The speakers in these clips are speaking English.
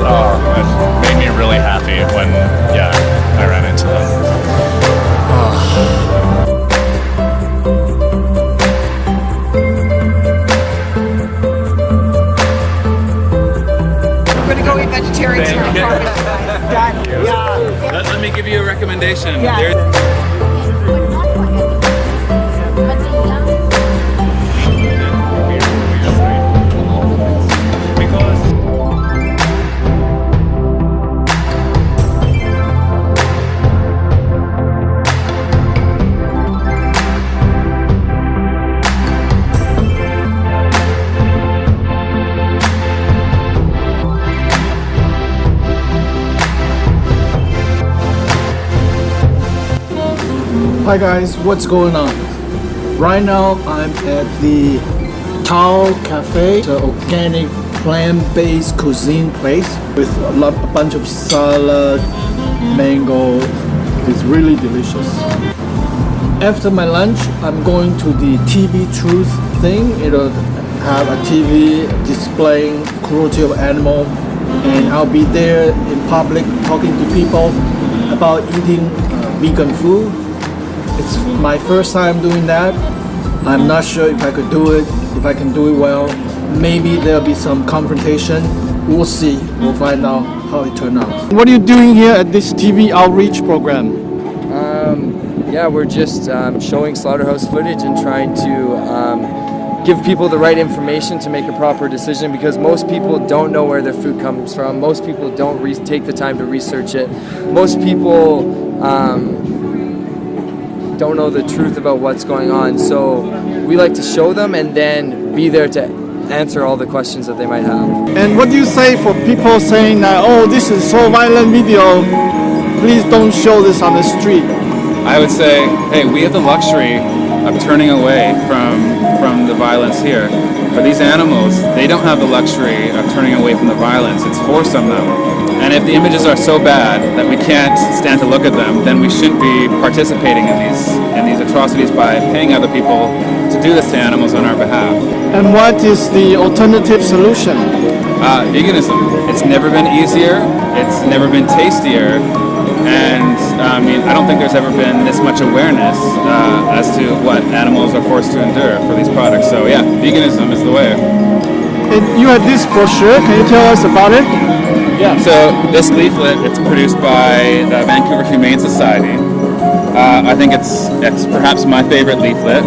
it made me really happy when, I ran into them. We're gonna go eat vegetarian tomorrow. Let me give you a recommendation. Hi guys, what's going on? Right now I'm at the Tao Cafe, the organic plant-based cuisine place with a bunch of salad, mango. It's really delicious. After my lunch, I'm going to the TV Truth thing. It'll have a TV displaying cruelty of animal, and I'll be there in public talking to people about eating vegan food. It's my first time doing that. I'm not sure if I could do it, if I can do it well. Maybe there'll be some confrontation. We'll see. We'll find out how it turns out. What are you doing here at this TV outreach program? We're just showing slaughterhouse footage and trying to give people the right information to make a proper decision, because most people don't know where their food comes from. Most people don't take the time to research it. Most people don't know the truth about what's going on. So we like to show them and then be there to answer all the questions that they might have. And what do you say for people saying that, oh, this is so violent video, please don't show this on the street? I would say, hey, we have the luxury of turning away from the violence here. But these animals, they don't have the luxury of turning away from the violence. It's forced on them. And if the images are so bad that we can't stand to look at them, then we shouldn't be participating in these atrocities by paying other people to do this to animals on our behalf. And what is the alternative solution? Veganism. It's never been easier. It's never been tastier. And I don't think there's ever been this much awareness as to what animals are forced to endure for these products. So yeah, veganism is the way. And you had this brochure. Can you tell us about it? Yeah. So this leaflet, it's produced by the Vancouver Humane Society. I think it's perhaps my favorite leaflet.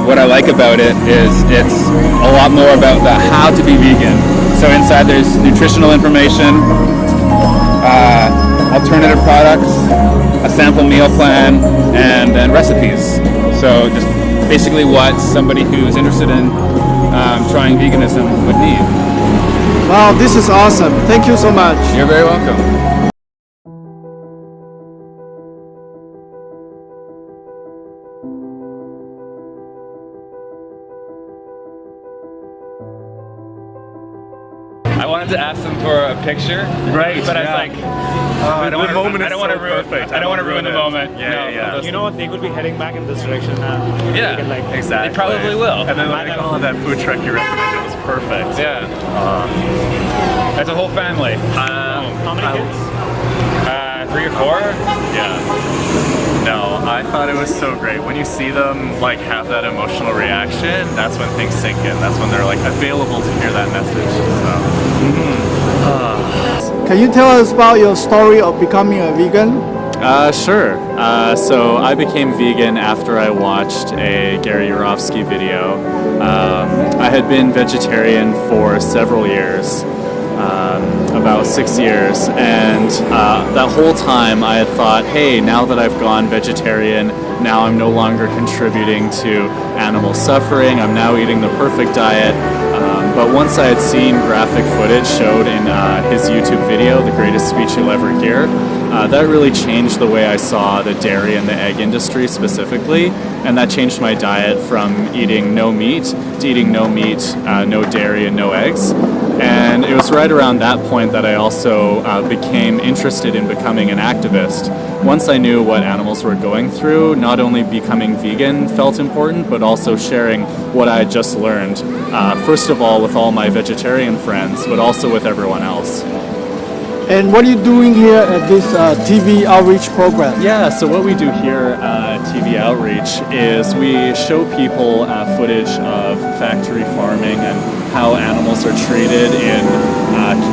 What I like about it is it's a lot more about the how to be vegan. So inside there's nutritional information, alternative products, a sample meal plan, and then recipes. So just basically what somebody who's interested in trying veganism would need. Wow, this is awesome. Thank you so much. You're very welcome. I wanted to ask them for a picture, right? But I was like, I don't want to ruin the moment. Yeah. You know what? They could be heading back in this direction now. Yeah, exactly. They probably will. And then that food truck you recommended was perfect. Yeah. That's a whole family. How many kids? 3 or 4. Yeah. No, I thought it was so great. When you see them have that emotional reaction, that's when things sink in. That's when they're available to hear that message. So. Can you tell us about your story of becoming a vegan? Sure. So I became vegan after I watched a Gary Yourofsky video. I had been vegetarian for several years. About 6 years, and that whole time I had thought, hey, now that I've gone vegetarian, now I'm no longer contributing to animal suffering, I'm now eating the perfect diet. But once I had seen graphic footage showed in his YouTube video, The Greatest Speech You'll Ever Hear, that really changed the way I saw the dairy and the egg industry specifically, and that changed my diet from eating no meat to eating no meat, no dairy, and no eggs. And it was right around that point that I also became interested in becoming an activist. Once I knew what animals were going through, not only becoming vegan felt important, but also sharing what I had just learned, first of all with all my vegetarian friends, but also with everyone else. And what are you doing here at this TV outreach program? Yeah, so what we do here at TV Outreach is we show people footage of factory farming and how animals are treated in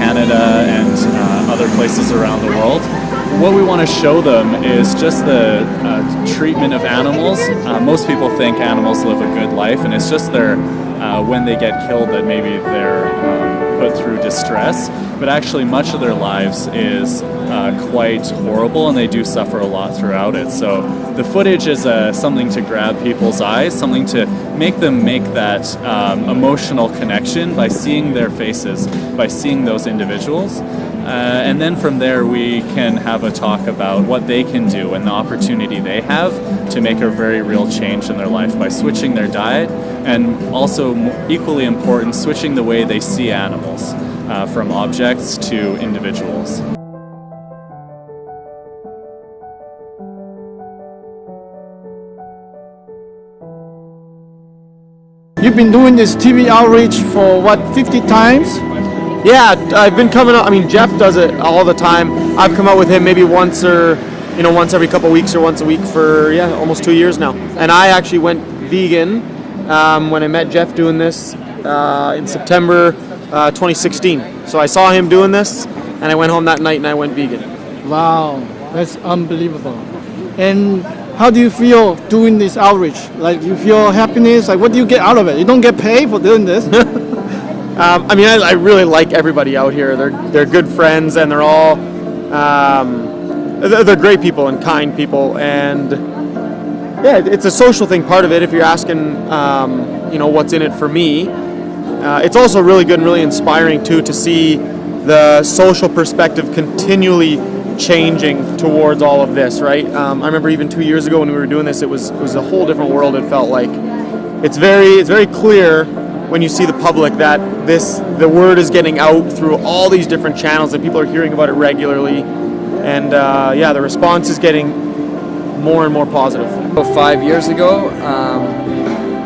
Canada and other places around the world. What we want to show them is just the treatment of animals. Most people think animals live a good life, and it's just their when they get killed that maybe they're put through distress, but actually much of their lives is quite horrible, and they do suffer a lot throughout it. So the footage is something to grab people's eyes, something to make them make that emotional connection by seeing their faces, by seeing those individuals. And then from there we can have a talk about what they can do and the opportunity they have to make a very real change in their life by switching their diet, and also equally important, switching the way they see animals from objects to individuals. You've been doing this TV outreach for what, 50 times? Yeah, I've been coming out. I mean, Jeff does it all the time. I've come out with him maybe once every couple of weeks or once a week for almost 2 years now. And I actually went vegan when I met Jeff doing this in September 2016. So I saw him doing this, and I went home that night and I went vegan. Wow, that's unbelievable. And how do you feel doing this outreach? Like, you feel happiness? Like, what do you get out of it? You don't get paid for doing this? I mean, I really like everybody out here. They're good friends, and they're all they're great people and kind people. And yeah, it's a social thing. Part of it, if you're asking, what's in it for me, it's also really good and really inspiring too to see the social perspective continually changing towards all of this. Right? I remember even 2 years ago when we were doing this, it was a whole different world. It felt like it's very clear when you see the public that the word is getting out through all these different channels and people are hearing about it regularly, and the response is getting more and more positive. 5 years ago,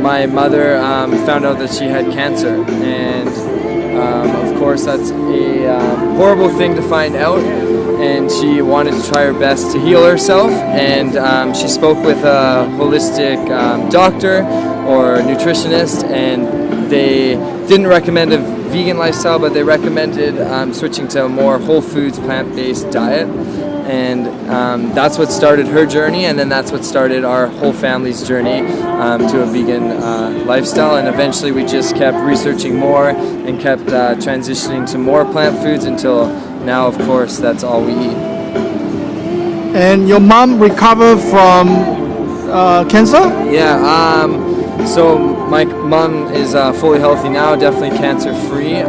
my mother found out that she had cancer, and of course that's a horrible thing to find out, and she wanted to try her best to heal herself, and she spoke with a holistic doctor or nutritionist, and they didn't recommend a vegan lifestyle, but they recommended switching to a more whole foods, plant-based diet. And that's what started her journey, and then that's what started our whole family's journey to a vegan lifestyle. And eventually we just kept researching more and kept transitioning to more plant foods until now, of course, that's all we eat. And your mom recovered from cancer? Yeah, so my mom is fully healthy now, definitely cancer-free.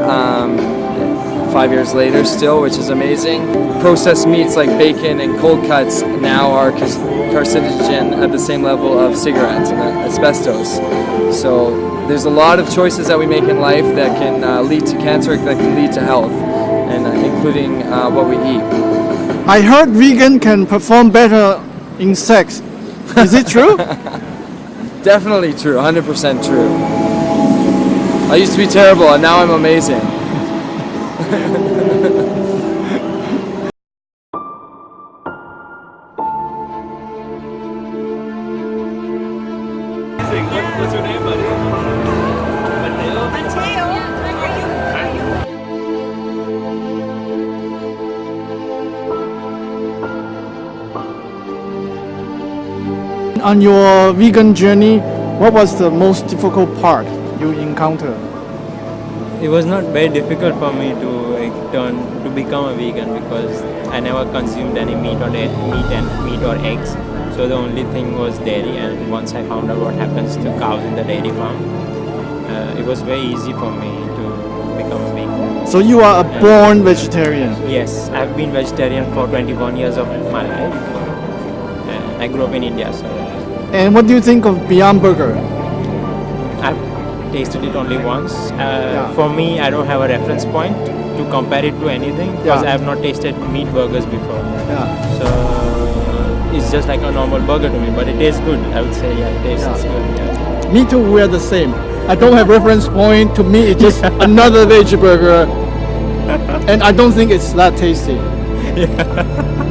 5 years later still, which is amazing. Processed meats like bacon and cold cuts now are carcinogen at the same level of cigarettes and asbestos. So there's a lot of choices that we make in life that can lead to cancer, that can lead to health, and including what we eat. I heard vegan can perform better in sex. Is it true? Definitely true, 100% true. I used to be terrible and now I'm amazing. What's your name, buddy? On your vegan journey, what was the most difficult part you encountered? It was not very difficult for me to become a vegan because I never consumed any meat or eggs. So the only thing was dairy, and once I found out what happens to cows in the dairy farm, it was very easy for me to become a vegan. So you are a born vegetarian? Yes, I've been vegetarian for 21 years of my life. I grew up in India, so. And what do you think of Beyond Burger? I've tasted it only once. For me, I don't have a reference point to compare it to anything because I have not tasted meat burgers before. So it's just like a normal burger to me, but it tastes good. I would say, it tastes good. Yeah. Me too, we're the same. I don't have reference point. To me, it's just another veggie burger, and I don't think it's that tasty.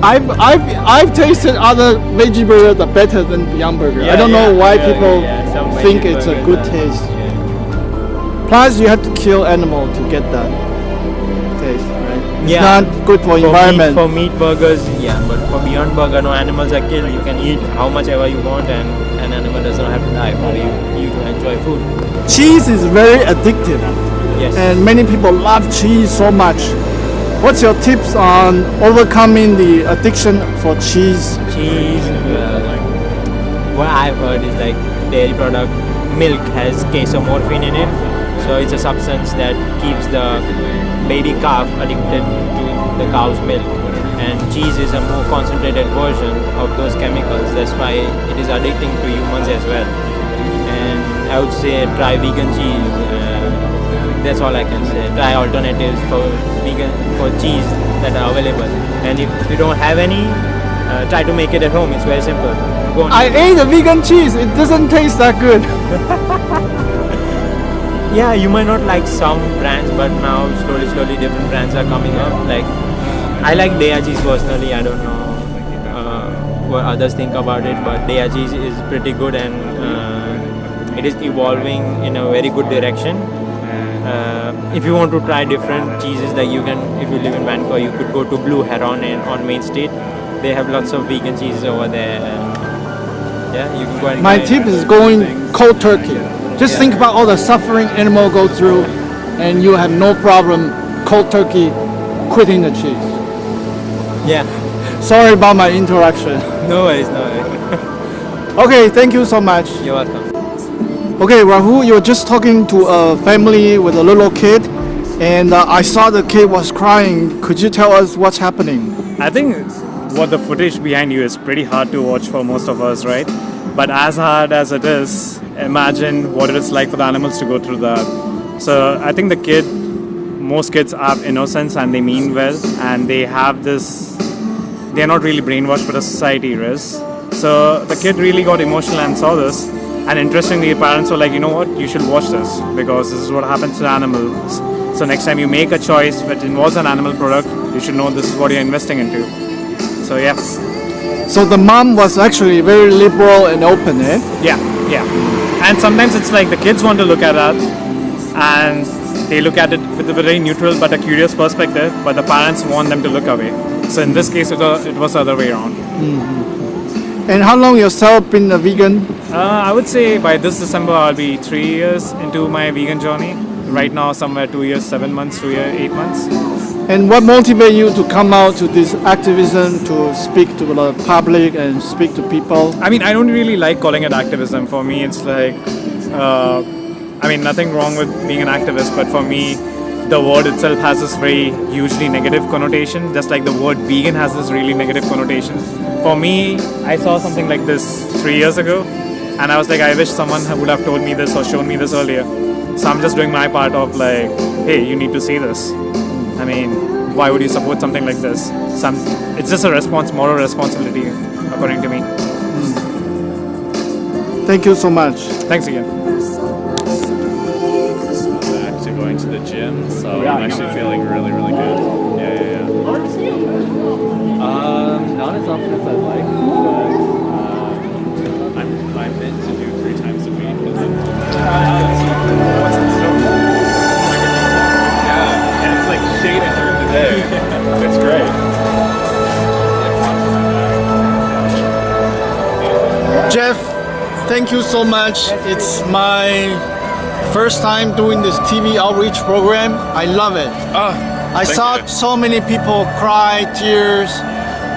I've tasted other veggie burgers that are better than Beyond Burger. I don't know why people think it's a good taste. Plus, you have to kill animal to get that taste, right? It's not good for environment. For meat burgers, but for Beyond Burger, no animals are killed. You can eat how much ever you want, and an animal does not have to die for you to enjoy food. Cheese is very addictive. Yes. And many people love cheese so much. What's your tips on overcoming the addiction for cheese? Cheese, what I've heard is like dairy product, milk has casomorphine in it. So it's a substance that keeps the baby calf addicted to the cow's milk. And cheese is a more concentrated version of those chemicals. That's why it is addicting to humans as well. And I would say try vegan cheese. That's all I can say. Try alternatives for cheese that are available. And if you don't have any, try to make it at home. It's very simple. I ate a vegan cheese. It doesn't taste that good. Yeah, you might not like some brands, but now slowly different brands are coming up. Like I like Daya cheese personally. I don't know what others think about it, but Daya cheese is pretty good, and it is evolving in a very good direction. If you want to try different cheeses, like you can, if you live in Vancouver, you could go to Blue Heron on Main Street. They have lots of vegan cheeses over there. You can go and My tip is going cold turkey. Just think about all the suffering animal go through, and you have no problem cold turkey quitting the cheese. Sorry about my interaction. No worries. Okay, thank you so much. You're welcome. Okay, Rahul, you were just talking to a family with a little kid, and I saw the kid was crying. Could you tell us what's happening? I think what the footage behind you is pretty hard to watch for most of us, right? But as hard as it is, imagine what it is like for the animals to go through that. So I think most kids have innocence and they mean well, and they have this, they're not really brainwashed by the society is. So the kid really got emotional and saw this. And interestingly, parents were like, you know what, you should watch this because this is what happens to animals. So next time you make a choice that involves an animal product, you should know this is what you're investing into. So yeah. So the mom was actually very liberal and open, eh? Yeah. And sometimes it's like the kids want to look at that and they look at it with a very neutral but a curious perspective, but the parents want them to look away. So in this case, it was the other way around. And how long yourself been a vegan? I would say by this December I'll be 3 years into my vegan journey. Right now somewhere 2 years, 7 months, 2 years, 8 months. And what motivated you to come out to this activism, to speak to the public and speak to people? I mean, I don't really like calling it activism. For me, it's like, nothing wrong with being an activist, but for me, the word itself has this very hugely negative connotation, just like the word vegan has this really negative connotation. For me, I saw something like this 3 years ago, and I was like, I wish someone would have told me this or shown me this earlier. So I'm just doing my part of like, hey, you need to see this. I mean, why would you support something like this? It's just a moral responsibility, according to me. Thank you so much. Thanks again. Back to going to the gym, so I'm actually feeling really, really good. Yeah. Not as often as I'd like, but I'm meant to do 3 times a week. And it's like shaded during the day. It's great. Jeff, thank you so much. It's my first time doing this TV outreach program. I love it. I saw so many people cry, tears,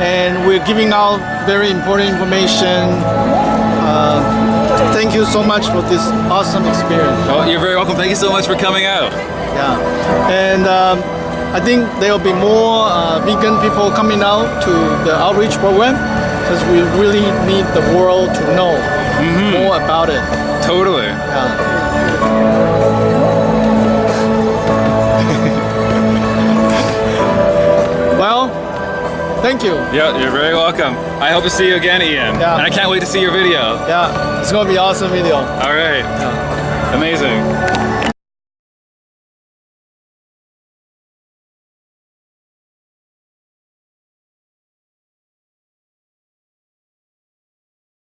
and we're giving out very important information. Thank you so much for this awesome experience. Well, you're very welcome. Thank you so much for coming out. Yeah, and I think there will be more vegan people coming out to the outreach program because we really need the world to know more about it. Totally. Yeah. Thank you. Yeah, you're very welcome. I hope to see you again, Ian. Yeah. And I can't wait to see your video. Yeah, it's gonna be awesome video. All right. Amazing.